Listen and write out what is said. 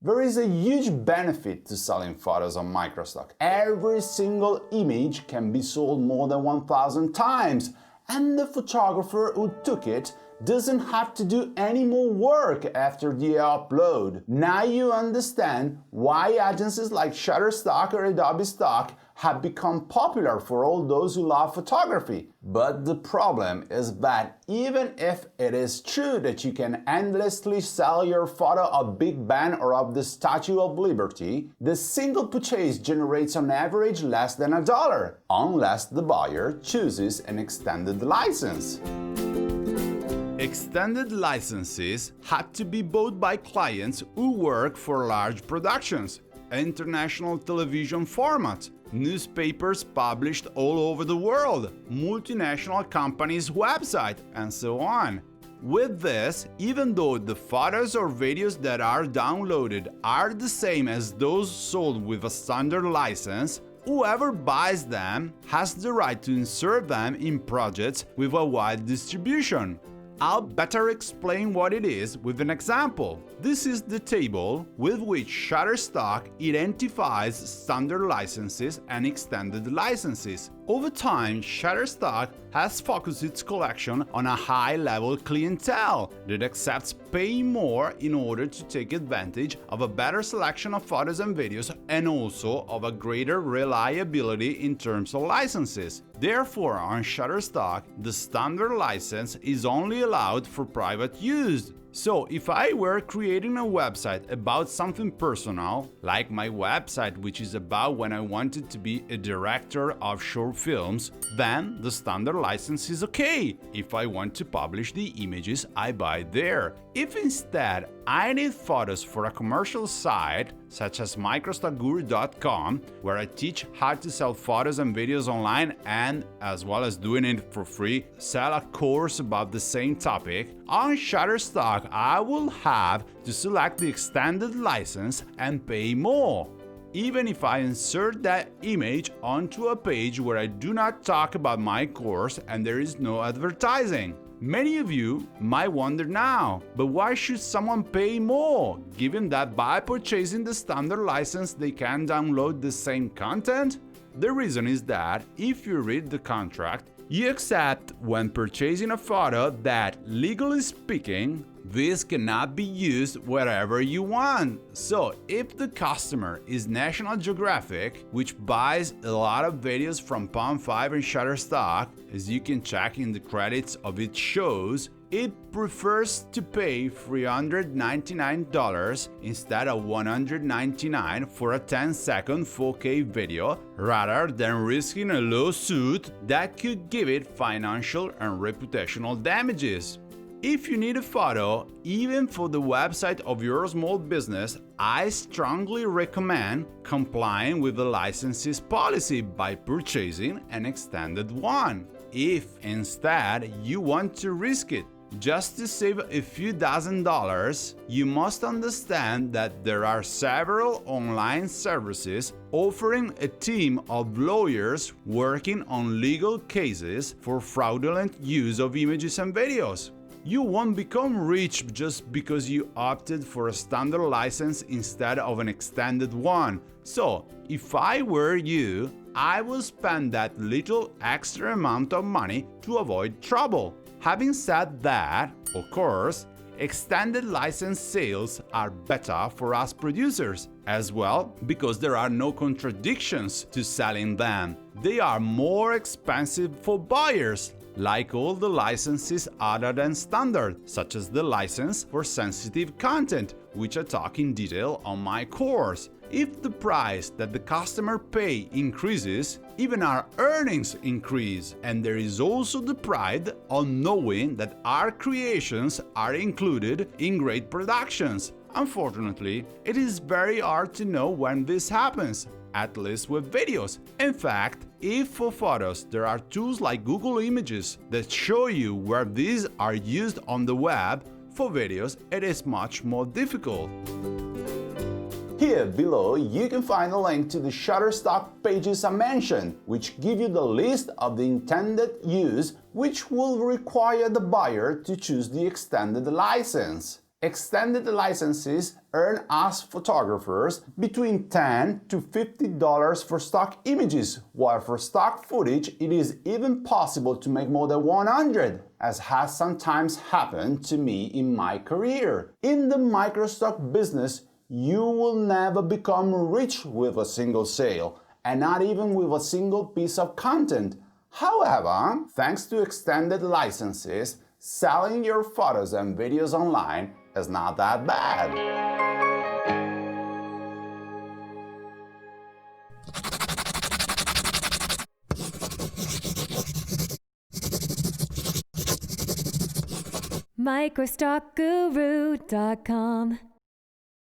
There is a huge benefit to selling photos on Microstock. Every single image can be sold more than 1,000 times, and the photographer who took it doesn't have to do any more work after the upload. Now you understand why agencies like Shutterstock or Adobe Stock have become popular for all those who love photography. But the problem is that even if it is true that you can endlessly sell your photo of Big Ben or of the Statue of Liberty, the single purchase generates on average less than $1, unless the buyer chooses an extended license. Extended licenses had to be bought by clients who work for large productions, international television formats, newspapers published all over the world, multinational companies' websites, and so on. With this, even though the photos or videos that are downloaded are the same as those sold with a standard license, whoever buys them has the right to insert them in projects with a wide distribution. I'll better explain what it is with an example. This is the table with which Shutterstock identifies standard licenses and extended licenses. Over time, Shutterstock has focused its collection on a high-level clientele that accepts paying more in order to take advantage of a better selection of photos and videos and also of a greater reliability in terms of licenses. Therefore, on Shutterstock, the standard license is only allowed for private use. So, if I were creating a website about something personal, like my website which is about when I wanted to be a director of short films, then the standard license is okay if I want to publish the images I buy there. If instead I need photos for a commercial site, such as Microstockguru.com, where I teach how to sell photos and videos online and, as well as doing it for free, sell a course about the same topic, on Shutterstock I will have to select the extended license and pay more, even if I insert that image onto a page where I do not talk about my course and there is no advertising. Many of you might wonder now, but why should someone pay more, given that by purchasing the standard license they can download the same content? The reason is that if you read the contract, you accept when purchasing a photo that, legally speaking, this cannot be used wherever you want. So, if the customer is National Geographic, which buys a lot of videos from Palm 5 and Shutterstock, as you can check in the credits of its shows, it prefers to pay $399 instead of $199 for a 10-second 4K video, rather than risking a lawsuit that could give it financial and reputational damages. If you need a photo, even for the website of your small business, I strongly recommend complying with the licenses policy by purchasing an extended one. If instead you want to risk it just to save a few $1,000s, you must understand that there are several online services offering a team of lawyers working on legal cases for fraudulent use of images and videos. You won't become rich just because you opted for a standard license instead of an extended one. So, if I were you, I would spend that little extra amount of money to avoid trouble. Having said that, of course, extended license sales are better for us producers as well, because there are no contradictions to selling them. They are more expensive for buyers, like all the licenses other than standard, such as the license for sensitive content, which I talk in detail on my course. If the price that the customer pay increases, even our earnings increase, and there is also the pride of knowing that our creations are included in great productions. Unfortunately, it is very hard to know when this happens, at least with videos. In fact, if for photos there are tools like Google Images that show you where these are used on the web, for videos it is much more difficult. Here below you can find a link to the Shutterstock pages I mentioned, which give you the list of the intended use, which will require the buyer to choose the extended license. Extended licenses earn us photographers between $10 to $50 for stock images, while for stock footage it is even possible to make more than 100, as has sometimes happened to me in my career. In the microstock business, you will never become rich with a single sale, and not even with a single piece of content. However, thanks to extended licenses, selling your photos and videos online is not that bad. Microstockguru.com